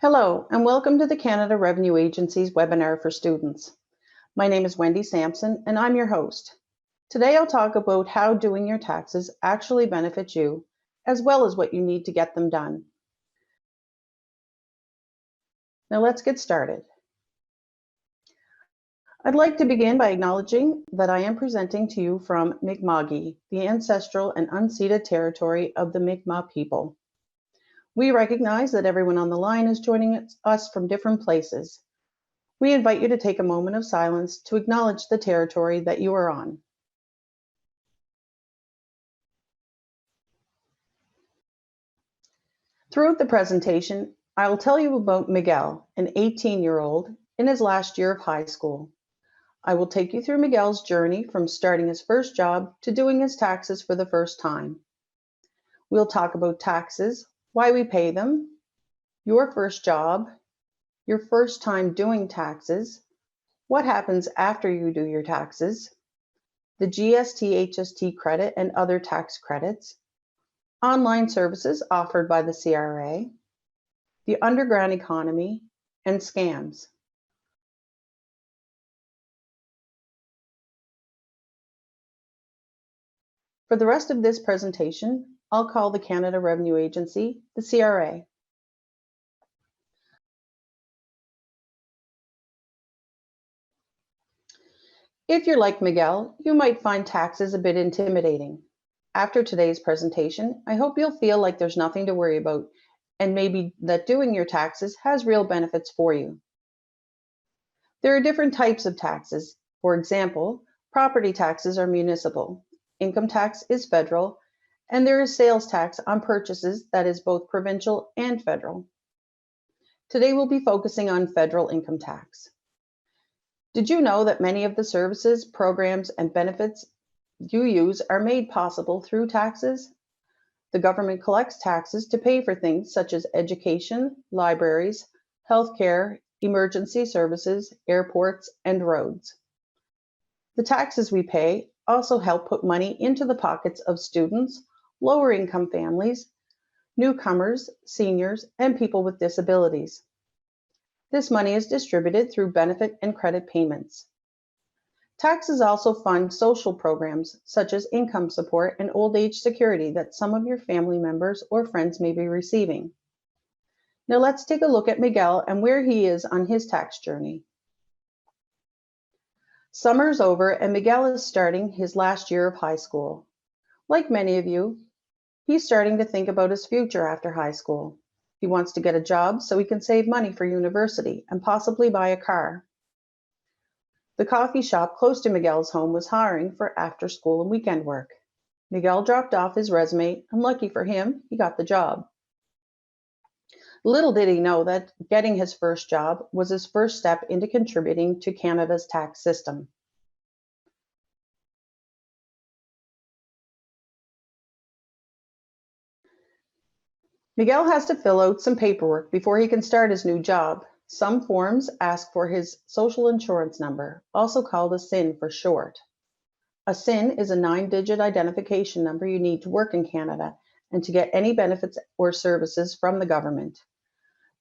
Hello, and welcome to the Canada Revenue Agency's webinar for students. My name is Wendy Sampson, and I'm your host. Today I'll talk about how doing your taxes actually benefits you, as well as what you need to get them done. Now let's get started. I'd like to begin by acknowledging that I am presenting to you from Mi'kma'ki, the ancestral and unceded territory of the Mi'kmaq people. We recognize that everyone on the line is joining us from different places. We invite you to take a moment of silence to acknowledge the territory that you are on. Throughout the presentation, I will tell you about Miguel, an 18-year-old in his last year of high school. I will take you through Miguel's journey from starting his first job to doing his taxes for the first time. We'll talk about taxes, why we pay them, your first job, your first time doing taxes, what happens after you do your taxes, the GST/HST credit and other tax credits, online services offered by the CRA, the underground economy, and scams. For the rest of this presentation, I'll call the Canada Revenue Agency the CRA. If you're like Miguel, you might find taxes a bit intimidating. After today's presentation, I hope you'll feel like there's nothing to worry about and maybe that doing your taxes has real benefits for you. There are different types of taxes. For example, property taxes are municipal, income tax is federal, and there is sales tax on purchases that is both provincial and federal. Today we'll be focusing on federal income tax. Did you know that many of the services, programs, and benefits you use are made possible through taxes? The government collects taxes to pay for things such as education, libraries, healthcare, emergency services, airports, and roads. The taxes we pay also help put money into the pockets of students, lower income families, newcomers, seniors, and people with disabilities. This money is distributed through benefit and credit payments. Taxes also fund social programs such as income support and old age security that some of your family members or friends may be receiving. Now let's take a look at Miguel and where he is on his tax journey. Summer's over and Miguel is starting his last year of high school. Like many of you, he's starting to think about his future after high school. He wants to get a job so he can save money for university and possibly buy a car. The coffee shop close to Miguel's home was hiring for after school and weekend work. Miguel dropped off his resume, and lucky for him, he got the job. Little did he know that getting his first job was his first step into contributing to Canada's tax system. Miguel has to fill out some paperwork before he can start his new job. Some forms ask for his social insurance number, also called a SIN for short. A SIN is a 9-digit identification number you need to work in Canada and to get any benefits or services from the government.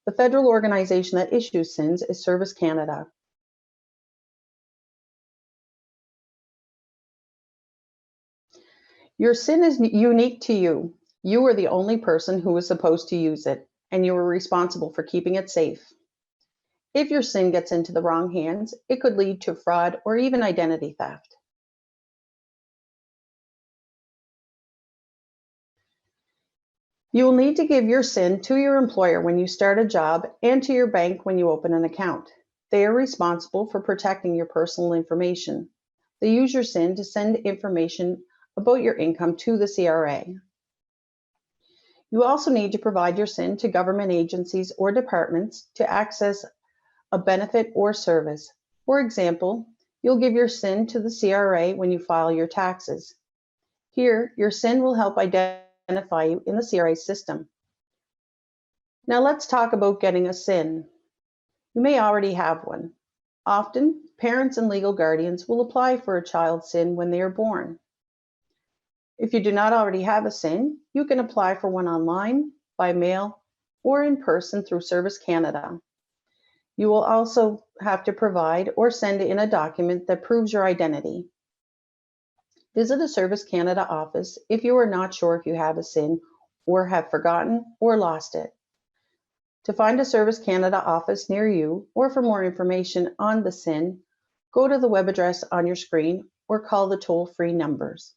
The federal organization that issues SINs is Service Canada. Your SIN is unique to you. You are the only person who is supposed to use it, and you are responsible for keeping it safe. If your SIN gets into the wrong hands, it could lead to fraud or even identity theft. You will need to give your SIN to your employer when you start a job and to your bank when you open an account. They are responsible for protecting your personal information. They use your SIN to send information about your income to the CRA. You also need to provide your SIN to government agencies or departments to access a benefit or service. For example, you'll give your SIN to the CRA when you file your taxes. Here, your SIN will help identify you in the CRA system. Now let's talk about getting a SIN. You may already have one. Often, parents and legal guardians will apply for a child's SIN when they are born. If you do not already have a SIN, you can apply for one online, by mail, or in person through Service Canada. You will also have to provide or send in a document that proves your identity. Visit a Service Canada office if you are not sure if you have a SIN or have forgotten or lost it. To find a Service Canada office near you or for more information on the SIN, go to the web address on your screen or call the toll-free numbers.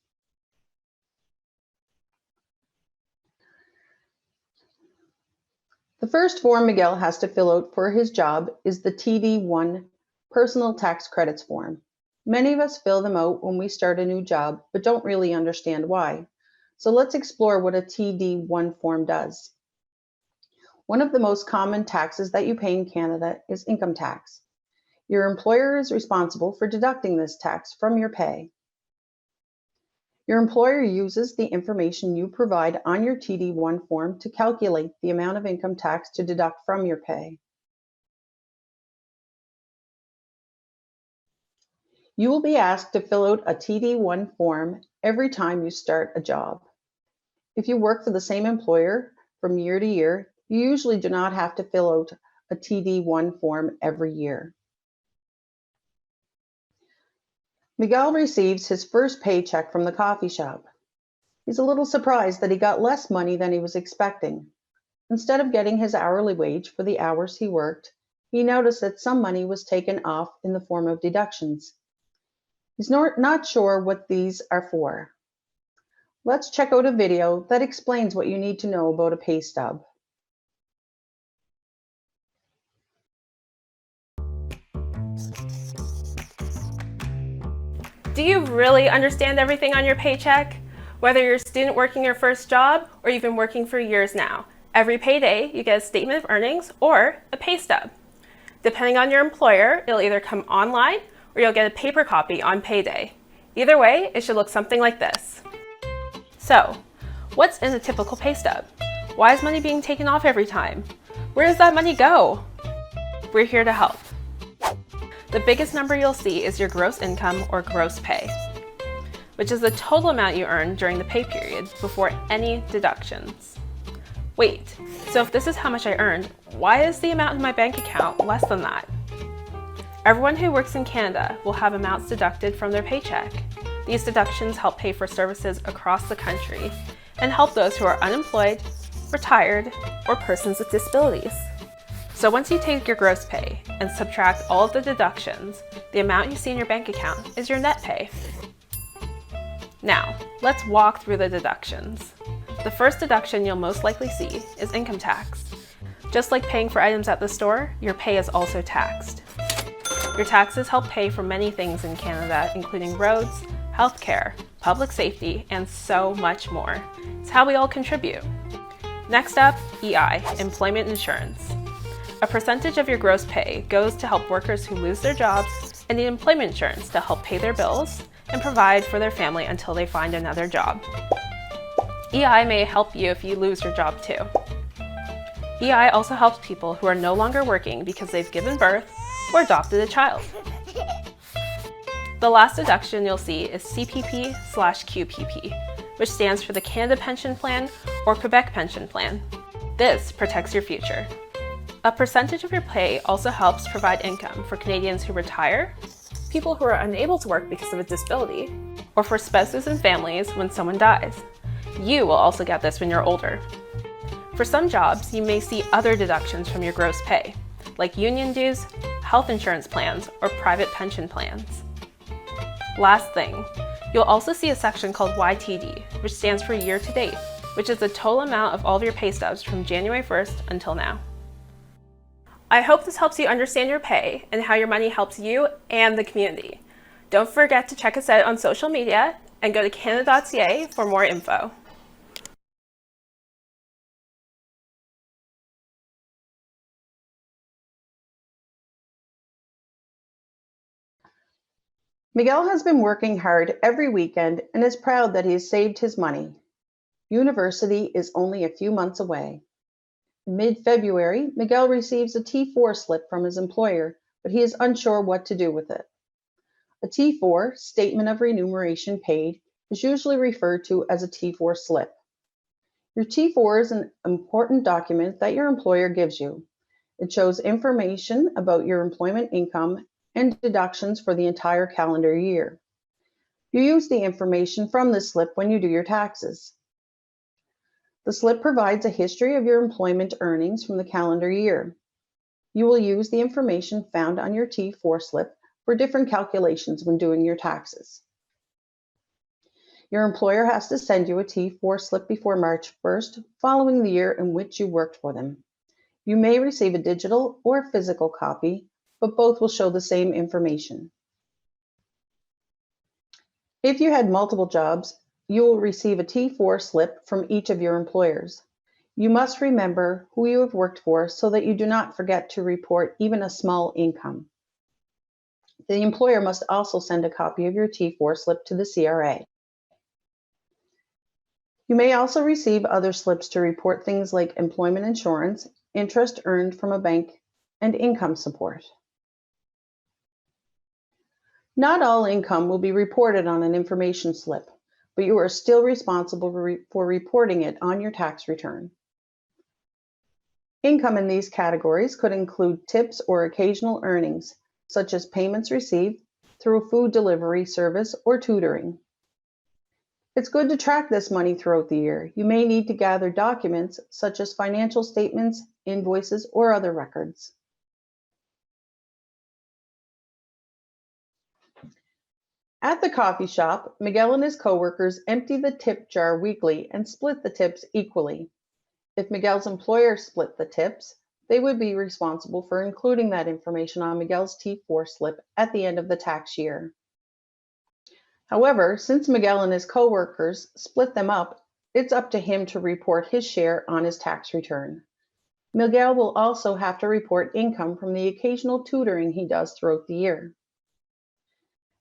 The first form Miguel has to fill out for his job is the TD1 Personal Tax Credits form. Many of us fill them out when we start a new job, but don't really understand why. So let's explore what a TD1 form does. One of the most common taxes that you pay in Canada is income tax. Your employer is responsible for deducting this tax from your pay. Your employer uses the information you provide on your TD1 form to calculate the amount of income tax to deduct from your pay. You will be asked to fill out a TD1 form every time you start a job. If you work for the same employer from year to year, you usually do not have to fill out a TD1 form every year. Miguel receives his first paycheck from the coffee shop. He's a little surprised that he got less money than he was expecting. Instead of getting his hourly wage for the hours he worked, he noticed that some money was taken off in the form of deductions. He's not sure what these are for. Let's check out a video that explains what you need to know about a pay stub. Do you really understand everything on your paycheck? Whether you're a student working your first job or you've been working for years now, every payday you get a statement of earnings or a pay stub. Depending on your employer, it'll either come online or you'll get a paper copy on payday. Either way, it should look something like this. So, what's in a typical pay stub? Why is money being taken off every time? Where does that money go? We're here to help. The biggest number you'll see is your gross income or gross pay, which is the total amount you earn during the pay period before any deductions. Wait, so if this is how much I earned, why is the amount in my bank account less than that? Everyone who works in Canada will have amounts deducted from their paycheck. These deductions help pay for services across the country and help those who are unemployed, retired, or persons with disabilities. So once you take your gross pay and subtract all of the deductions, the amount you see in your bank account is your net pay. Now, let's walk through the deductions. The first deduction you'll most likely see is income tax. Just like paying for items at the store, your pay is also taxed. Your taxes help pay for many things in Canada, including roads, healthcare, public safety, and so much more. It's how we all contribute. Next up, EI, employment insurance. A percentage of your gross pay goes to help workers who lose their jobs and need employment insurance to help pay their bills and provide for their family until they find another job. EI may help you if you lose your job too. EI also helps people who are no longer working because they've given birth or adopted a child. The last deduction you'll see is CPP/QPP, which stands for the Canada Pension Plan or Quebec Pension Plan. This protects your future. A percentage of your pay also helps provide income for Canadians who retire, people who are unable to work because of a disability, or for spouses and families when someone dies. You will also get this when you're older. For some jobs, you may see other deductions from your gross pay, like union dues, health insurance plans, or private pension plans. Last thing, you'll also see a section called YTD, which stands for year to date, which is the total amount of all of your pay stubs from January 1st until now. I hope this helps you understand your pay and how your money helps you and the community. Don't forget to check us out on social media and go to canada.ca for more info. Miguel has been working hard every weekend and is proud that he has saved his money. University is only a few months away. In mid-February, Miguel receives a T4 slip from his employer, but he is unsure what to do with it. A T4, Statement of Remuneration Paid, is usually referred to as a T4 slip. Your T4 is an important document that your employer gives you. It shows information about your employment income and deductions for the entire calendar year. You use the information from this slip when you do your taxes. The slip provides a history of your employment earnings from the calendar year. You will use the information found on your T4 slip for different calculations when doing your taxes. Your employer has to send you a T4 slip before March 1st, following the year in which you worked for them. You may receive a digital or physical copy, but both will show the same information. If you had multiple jobs, you will receive a T4 slip from each of your employers. You must remember who you have worked for so that you do not forget to report even a small income. The employer must also send a copy of your T4 slip to the CRA. You may also receive other slips to report things like employment insurance, interest earned from a bank, and income support. Not all income will be reported on an information slip, but you are still responsible for reporting it on your tax return. Income in these categories could include tips or occasional earnings, such as payments received through a food delivery service or tutoring. It's good to track this money throughout the year. You may need to gather documents such as financial statements, invoices, or other records. At the coffee shop, Miguel and his coworkers empty the tip jar weekly and split the tips equally. If Miguel's employer split the tips, they would be responsible for including that information on Miguel's T4 slip at the end of the tax year. However, since Miguel and his coworkers split them up, it's up to him to report his share on his tax return. Miguel will also have to report income from the occasional tutoring he does throughout the year.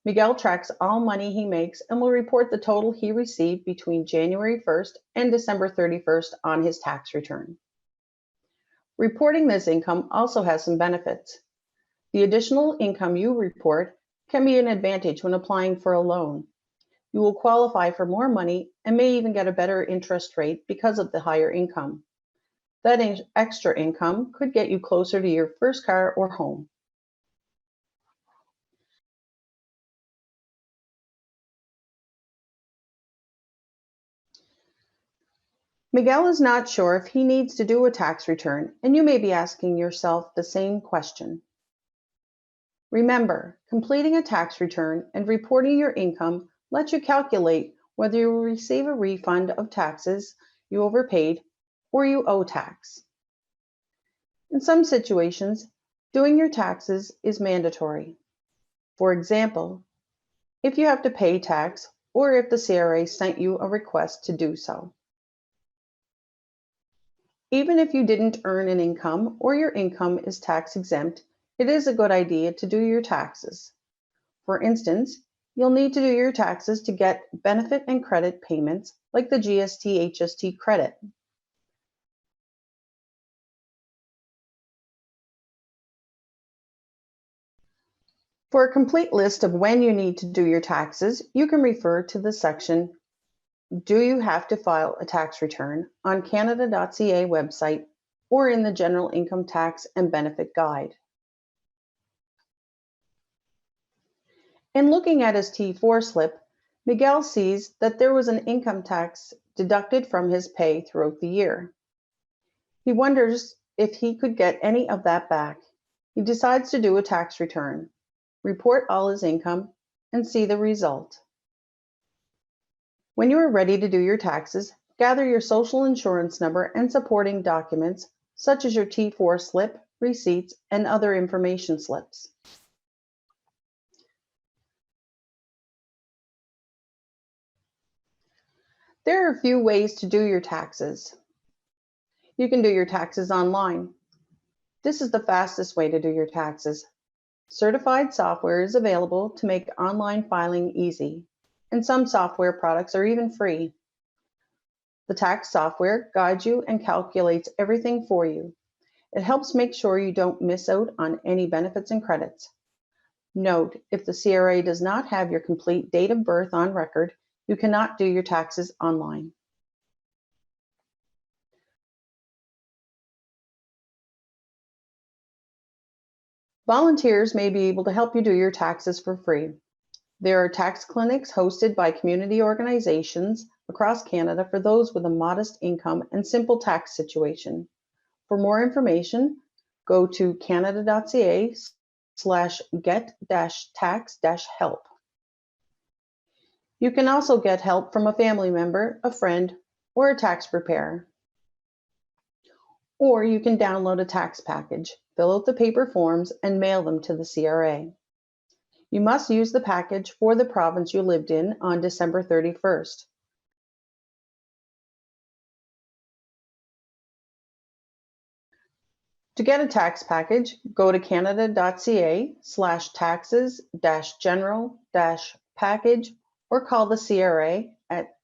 Miguel tracks all money he makes and will report the total he received between January 1st and December 31st on his tax return. Reporting this income also has some benefits. The additional income you report can be an advantage when applying for a loan. You will qualify for more money and may even get a better interest rate because of the higher income. That extra income could get you closer to your first car or home. Miguel is not sure if he needs to do a tax return, and you may be asking yourself the same question. Remember, completing a tax return and reporting your income lets you calculate whether you will receive a refund of taxes you overpaid or you owe tax. In some situations, doing your taxes is mandatory. For example, if you have to pay tax or if the CRA sent you a request to do so. Even if you didn't earn an income or your income is tax exempt, it is a good idea to do your taxes. For instance, you'll need to do your taxes to get benefit and credit payments like the GST/HST credit. For a complete list of when you need to do your taxes, you can refer to the section Do You Have to File a Tax Return on Canada.ca website or in the General Income Tax and Benefit Guide. In looking at his T4 slip, Miguel sees that there was an income tax deducted from his pay throughout the year. He wonders if he could get any of that back. He decides to do a tax return, report all his income, and see the result. When you are ready to do your taxes, gather your social insurance number and supporting documents such as your T4 slip, receipts, and other information slips. There are a few ways to do your taxes. You can do your taxes online. This is the fastest way to do your taxes. Certified software is available to make online filing easy, and some software products are even free. The tax software guides you and calculates everything for you. It helps make sure you don't miss out on any benefits and credits. Note, if the CRA does not have your complete date of birth on record, you cannot do your taxes online. Volunteers may be able to help you do your taxes for free. There are tax clinics hosted by community organizations across Canada for those with a modest income and simple tax situation. For more information, go to canada.ca/get-tax-help. You can also get help from a family member, a friend, or a tax preparer. Or you can download a tax package, fill out the paper forms, and mail them to the CRA. You must use the package for the province you lived in on December 31st. To get a tax package, go to canada.ca/taxes-general-package or call the CRA at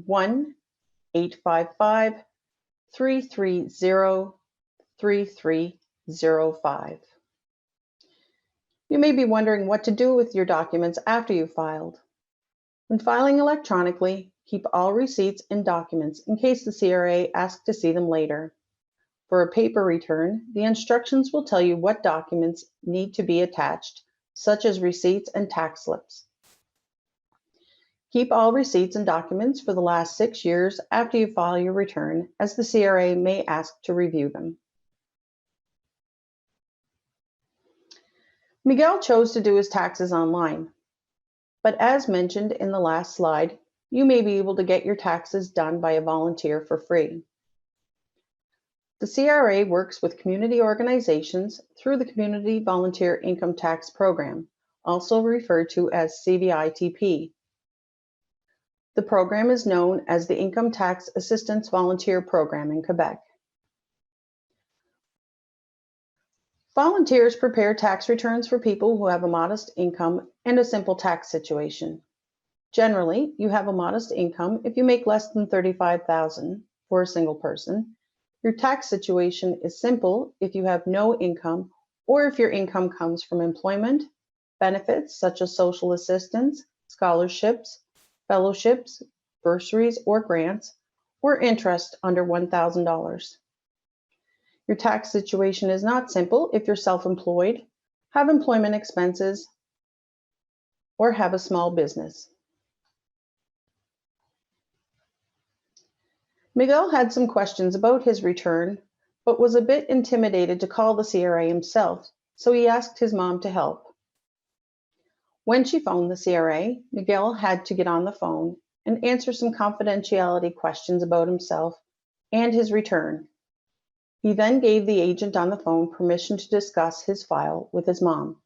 1-855-330-3305. You may be wondering what to do with your documents after you filed. When filing electronically, keep all receipts and documents in case the CRA asks to see them later. For a paper return, the instructions will tell you what documents need to be attached, such as receipts and tax slips. Keep all receipts and documents for the last 6 years after you file your return, as the CRA may ask to review them. Miguel chose to do his taxes online, but as mentioned in the last slide, you may be able to get your taxes done by a volunteer for free. The CRA works with community organizations through the Community Volunteer Income Tax Program, also referred to as CVITP. The program is known as the Income Tax Assistance Volunteer Program in Quebec. Volunteers prepare tax returns for people who have a modest income and a simple tax situation. Generally, you have a modest income if you make less than $35,000 for a single person. Your tax situation is simple if you have no income or if your income comes from employment, benefits such as social assistance, scholarships, fellowships, bursaries or grants, or interest under $1,000. Your tax situation is not simple if you're self-employed, have employment expenses, or have a small business. Miguel had some questions about his return, but was a bit intimidated to call the CRA himself, so he asked his mom to help. When she phoned the CRA, Miguel had to get on the phone and answer some confidentiality questions about himself and his return. He then gave the agent on the phone permission to discuss his file with his mom.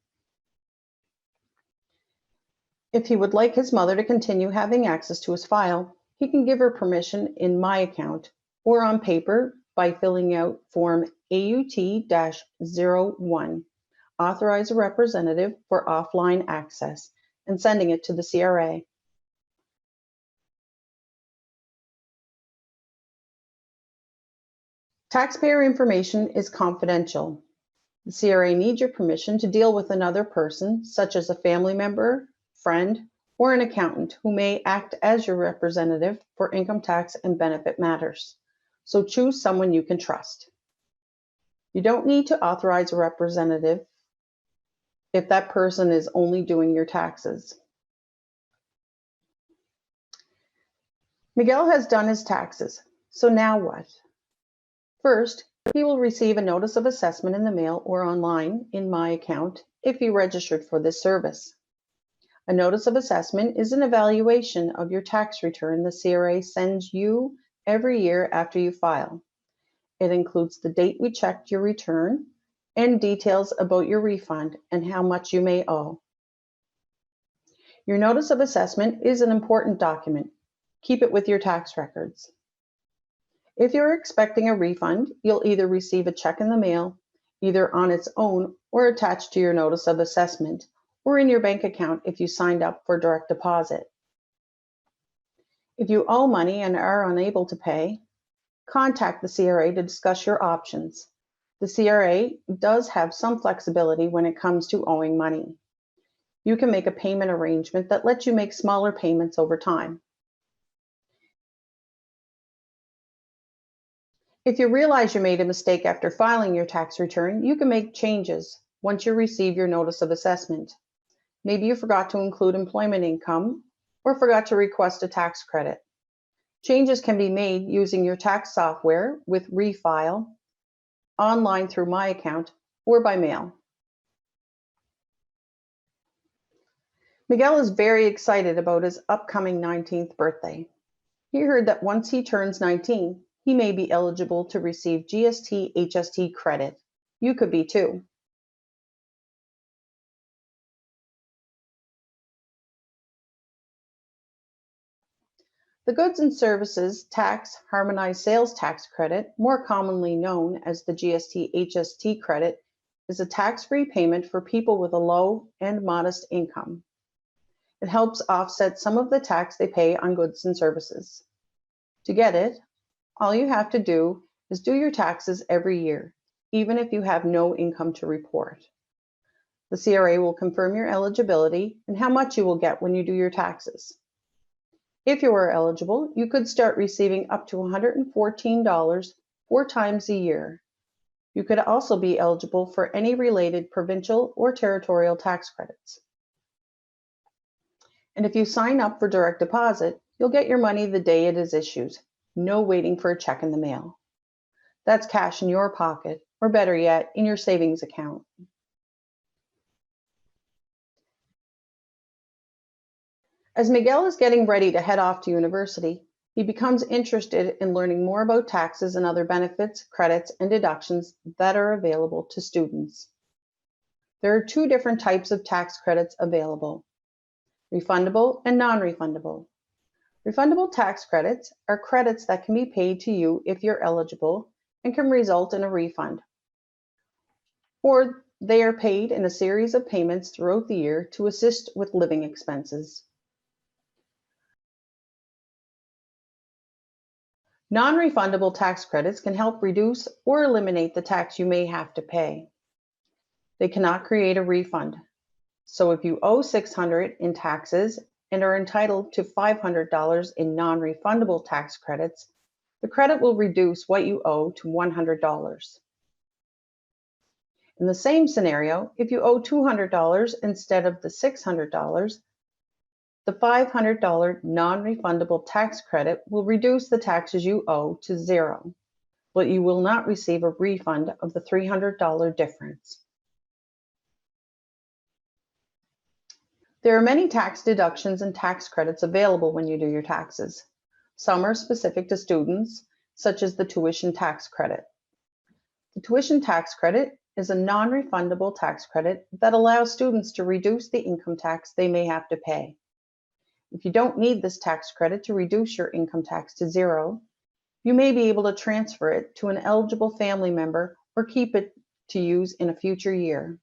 If he would like his mother to continue having access to his file, he can give her permission in My Account or on paper by filling out Form AUT-01, Authorize a Representative for Offline Access, and sending it to the CRA. Taxpayer information is confidential. The CRA needs your permission to deal with another person, such as a family member, friend, or an accountant who may act as your representative for income tax and benefit matters. So choose someone you can trust. You don't need to authorize a representative if that person is only doing your taxes. Miguel has done his taxes, so now what? First, he will receive a notice of assessment in the mail or online in My Account if he registered for this service. A notice of assessment is an evaluation of your tax return the CRA sends you every year after you file. It includes the date we checked your return and details about your refund and how much you may owe. Your notice of assessment is an important document. Keep it with your tax records. If you're expecting a refund, you'll either receive a check in the mail, either on its own or attached to your notice of assessment, or in your bank account if you signed up for direct deposit. If you owe money and are unable to pay, contact the CRA to discuss your options. The CRA does have some flexibility when it comes to owing money. You can make a payment arrangement that lets you make smaller payments over time. If you realize you made a mistake after filing your tax return, you can make changes once you receive your notice of assessment. Maybe you forgot to include employment income or forgot to request a tax credit. Changes can be made using your tax software with Refile, online through My Account, or by mail. Miguel is very excited about his upcoming 19th birthday. He heard that once he turns 19, he may be eligible to receive GST/HST credit. You could be too. The Goods and Services Tax Harmonized Sales Tax Credit, more commonly known as the GST/HST credit, is a tax-free payment for people with a low and modest income. It helps offset some of the tax they pay on goods and services. To get it, all you have to do is do your taxes every year, even if you have no income to report. The CRA will confirm your eligibility and how much you will get when you do your taxes. If you are eligible, you could start receiving up to $114 4 times a year. You could also be eligible for any related provincial or territorial tax credits. And if you sign up for direct deposit, you'll get your money the day it is issued. No waiting for a check in the mail. That's cash in your pocket, or better yet, in your savings account. As Miguel is getting ready to head off to university, he becomes interested in learning more about taxes and other benefits, credits, and deductions that are available to students. There are 2 different types of tax credits available: refundable and non-refundable. Refundable tax credits are credits that can be paid to you if you're eligible and can result in a refund. Or they are paid in a series of payments throughout the year to assist with living expenses. Non-refundable tax credits can help reduce or eliminate the tax you may have to pay. They cannot create a refund. So if you owe $600 in taxes and are entitled to $500 in non-refundable tax credits, the credit will reduce what you owe to $100. In the same scenario, if you owe $200 instead of the $600, the $500 non-refundable tax credit will reduce the taxes you owe to 0, but you will not receive a refund of the $300 difference. There are many tax deductions and tax credits available when you do your taxes. Some are specific to students, such as the tuition tax credit. The tuition tax credit is a non-refundable tax credit that allows students to reduce the income tax they may have to pay. If you don't need this tax credit to reduce your income tax to 0, you may be able to transfer it to an eligible family member or keep it to use in a future year.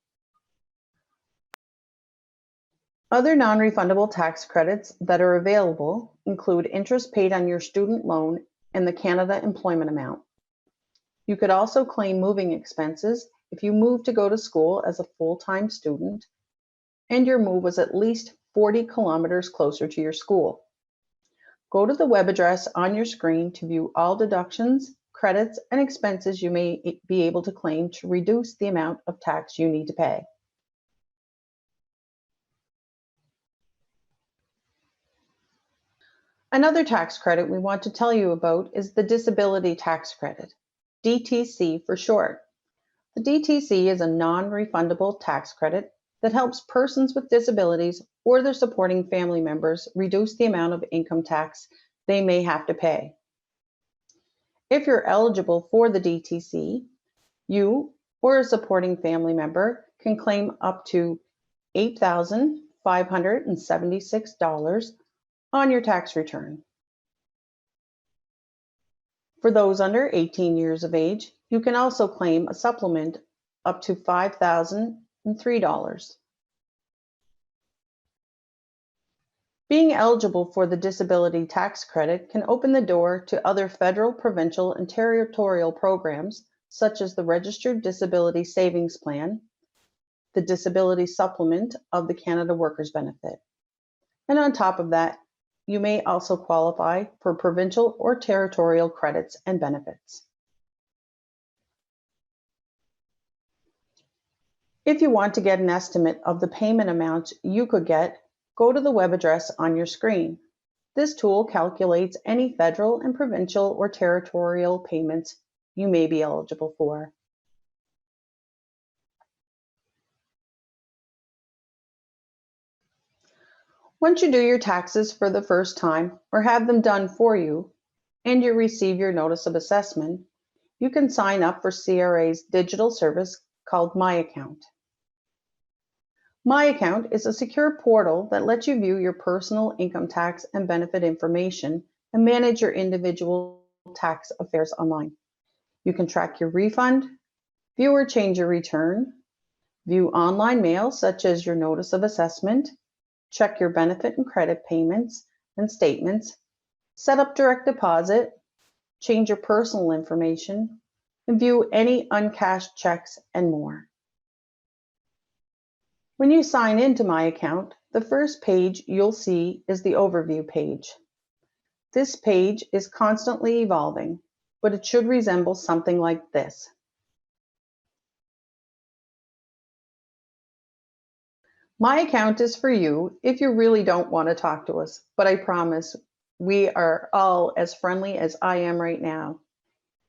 Other non-refundable tax credits that are available include interest paid on your student loan and the Canada employment amount. You could also claim moving expenses if you move to go to school as a full-time student and your move was at least 40 kilometers closer to your school. Go to the web address on your screen to view all deductions, credits, and expenses you may be able to claim to reduce the amount of tax you need to pay. Another tax credit we want to tell you about is the Disability Tax Credit, DTC for short. The DTC is a non-refundable tax credit that helps persons with disabilities or their supporting family members reduce the amount of income tax they may have to pay. If you're eligible for the DTC, you or a supporting family member can claim up to $8,576 on your tax return. For those under 18 years of age, you can also claim a supplement up to $5,003. Being eligible for the disability tax credit can open the door to other federal, provincial, and territorial programs such as the Registered Disability Savings Plan, the Disability Supplement of the Canada Workers Benefit. And on top of that, you may also qualify for provincial or territorial credits and benefits. If you want to get an estimate of the payment amount you could get, go to the web address on your screen. This tool calculates any federal and provincial or territorial payments you may be eligible for. Once you do your taxes for the first time or have them done for you, and you receive your notice of assessment, you can sign up for CRA's digital service called My Account. My Account is a secure portal that lets you view your personal income tax and benefit information and manage your individual tax affairs online. You can track your refund, view or change your return, view online mail such as your notice of assessment, check your benefit and credit payments and statements, set up direct deposit, change your personal information, and view any uncashed checks and more. When you sign into My Account, the first page you'll see is the overview page. This page is constantly evolving, but it should resemble something like this. My Account is for you if you really don't want to talk to us, but I promise we are all as friendly as I am right now.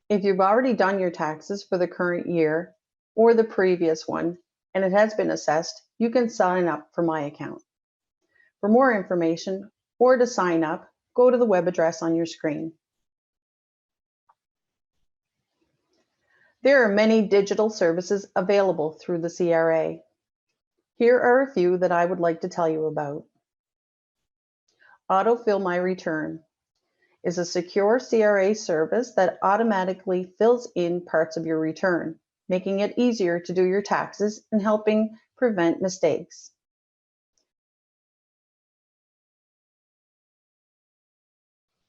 If you've already done your taxes for the current year or the previous one and it has been assessed, you can sign up for My Account. For more information or to sign up, go to the web address on your screen. There are many digital services available through the CRA. Here are a few that I would like to tell you about. Autofill My Return is a secure CRA service that automatically fills in parts of your return, making it easier to do your taxes and helping prevent mistakes.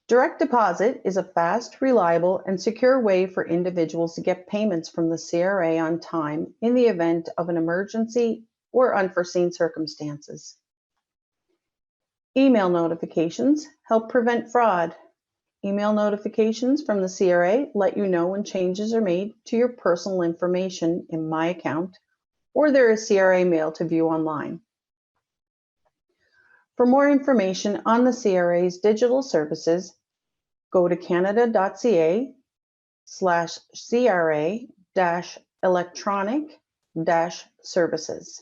Direct deposit is a fast, reliable, and secure way for individuals to get payments from the CRA on time in the event of an emergency or unforeseen circumstances. Email notifications help prevent fraud. Email notifications from the CRA let you know when changes are made to your personal information in My Account, or there is CRA mail to view online. For more information on the CRA's digital services, go to canada.ca/CRA-electronic-services.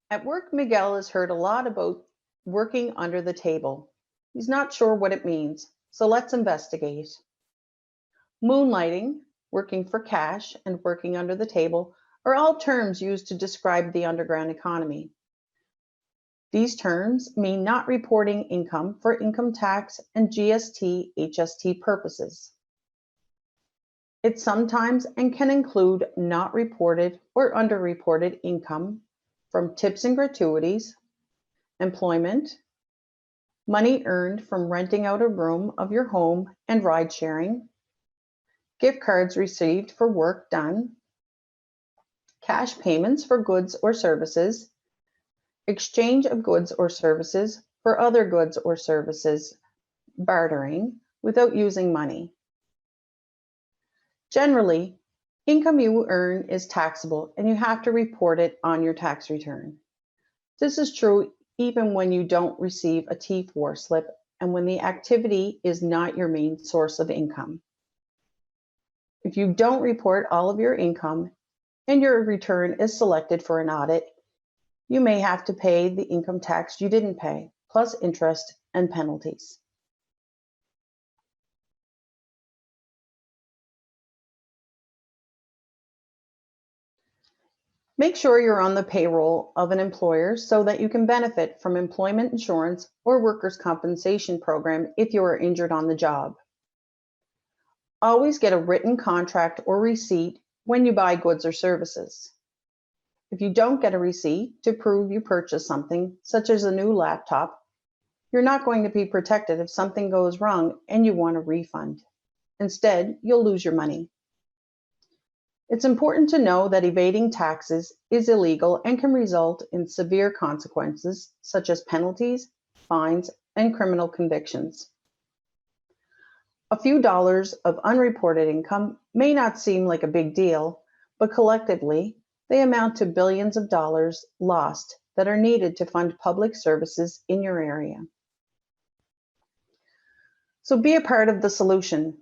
At work, Miguel has heard a lot about working under the table. He's not sure what it means, so let's investigate. Moonlighting, working for cash, and working under the table are all terms used to describe the underground economy. These terms mean not reporting income for income tax and GST, HST purposes. It sometimes and can include not reported or underreported income from tips and gratuities, employment, money earned from renting out a room of your home and ride sharing, gift cards received for work done, cash payments for goods or services, exchange of goods or services for other goods or services, bartering without using money. Generally, income you earn is taxable and you have to report it on your tax return. This is true even when you don't receive a T4 slip and when the activity is not your main source of income. If you don't report all of your income and your return is selected for an audit, you may have to pay the income tax you didn't pay, plus interest and penalties. Make sure you're on the payroll of an employer so that you can benefit from employment insurance or workers' compensation program if you are injured on the job. Always get a written contract or receipt when you buy goods or services. If you don't get a receipt to prove you purchased something, such as a new laptop, you're not going to be protected if something goes wrong and you want a refund. Instead, you'll lose your money. It's important to know that evading taxes is illegal and can result in severe consequences, such as penalties, fines, and criminal convictions. A few dollars of unreported income may not seem like a big deal, but collectively, they amount to billions of dollars lost that are needed to fund public services in your area. So be a part of the solution.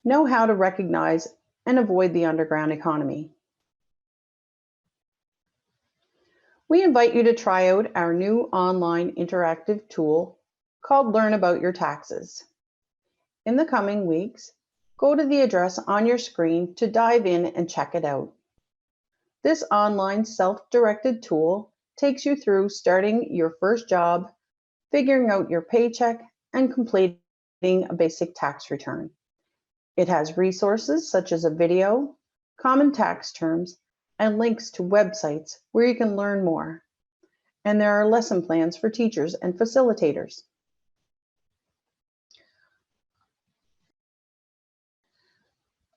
Know how to recognize and avoid the underground economy. We invite you to try out our new online interactive tool called Learn About Your Taxes. In the coming weeks, go to the address on your screen to dive in and check it out. This online self-directed tool takes you through starting your first job, figuring out your paycheck, and completing a basic tax return. It has resources such as a video, common tax terms, and links to websites where you can learn more. And there are lesson plans for teachers and facilitators.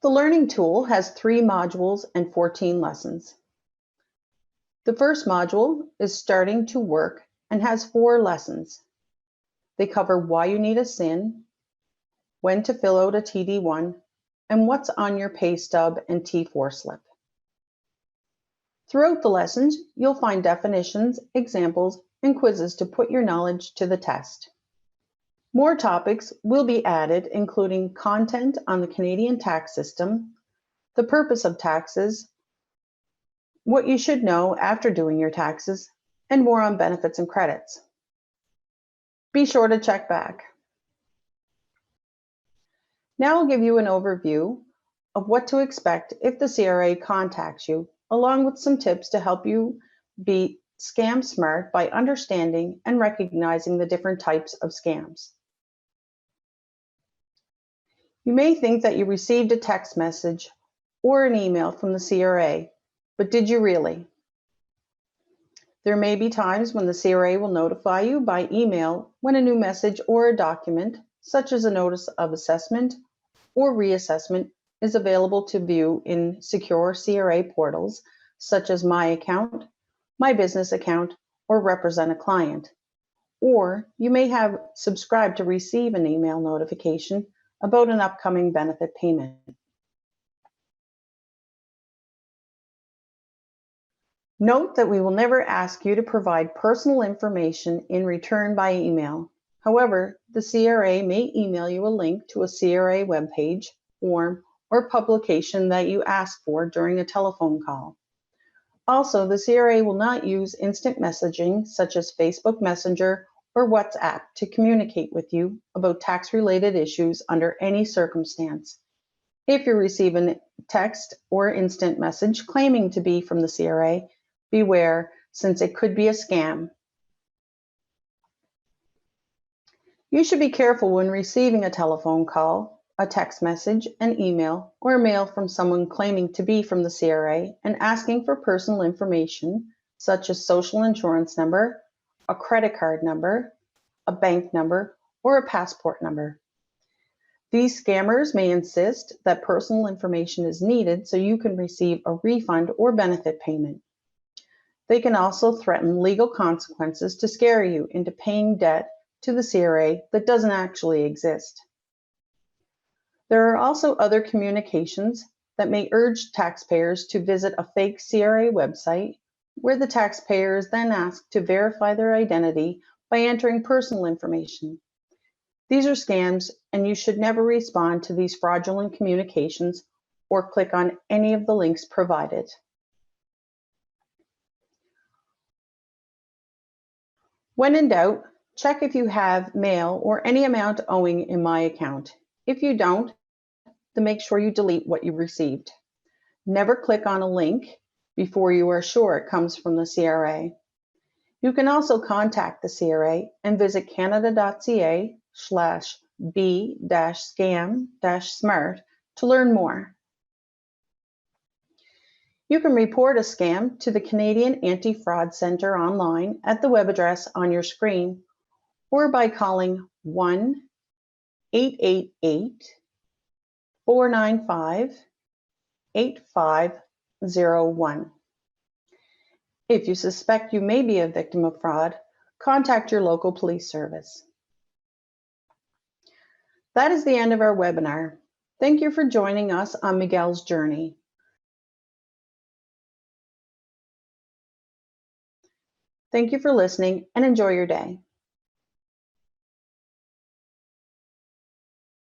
The learning tool has 3 modules and 14 lessons. The first module is Starting to Work and has 4 lessons. They cover why you need a SIN, when to fill out a TD1, and what's on your pay stub and T4 slip. Throughout the lessons, you'll find definitions, examples, and quizzes to put your knowledge to the test. More topics will be added, including content on the Canadian tax system, the purpose of taxes, what you should know after doing your taxes, and more on benefits and credits. Be sure to check back. Now I'll give you an overview of what to expect if the CRA contacts you, along with some tips to help you be scam smart by understanding and recognizing the different types of scams. You may think that you received a text message or an email from the CRA, but did you really? There may be times when the CRA will notify you by email when a new message or a document, such as a notice of assessment or reassessment, is available to view in secure CRA portals such as My Account, My Business Account, or Represent a Client. Or you may have subscribed to receive an email notification about an upcoming benefit payment. Note that we will never ask you to provide personal information in return by email. However, the CRA may email you a link to a CRA webpage, form, or publication that you ask for during a telephone call. Also, the CRA will not use instant messaging such as Facebook Messenger or WhatsApp to communicate with you about tax-related issues under any circumstance. If you receive a text or instant message claiming to be from the CRA, beware, since it could be a scam. You should be careful when receiving a telephone call, a text message, an email, or a mail from someone claiming to be from the CRA and asking for personal information such as social insurance number, a credit card number, a bank number, or a passport number. These scammers may insist that personal information is needed so you can receive a refund or benefit payment. They can also threaten legal consequences to scare you into paying debt to the CRA that doesn't actually exist. There are also other communications that may urge taxpayers to visit a fake CRA website where the taxpayer is then asked to verify their identity by entering personal information. These are scams, and you should never respond to these fraudulent communications or click on any of the links provided. When in doubt, check if you have mail or any amount owing in My Account. If you don't, then make sure you delete what you received. Never click on a link before you are sure it comes from the CRA. You can also contact the CRA and visit canada.ca/b-scam-smart to learn more. You can report a scam to the Canadian Anti-Fraud Centre online at the web address on your screen or by calling 1-888-495-8501. If you suspect you may be a victim of fraud, contact your local police service. That is the end of our webinar. Thank you for joining us on Miguel's journey. Thank you for listening and enjoy your day.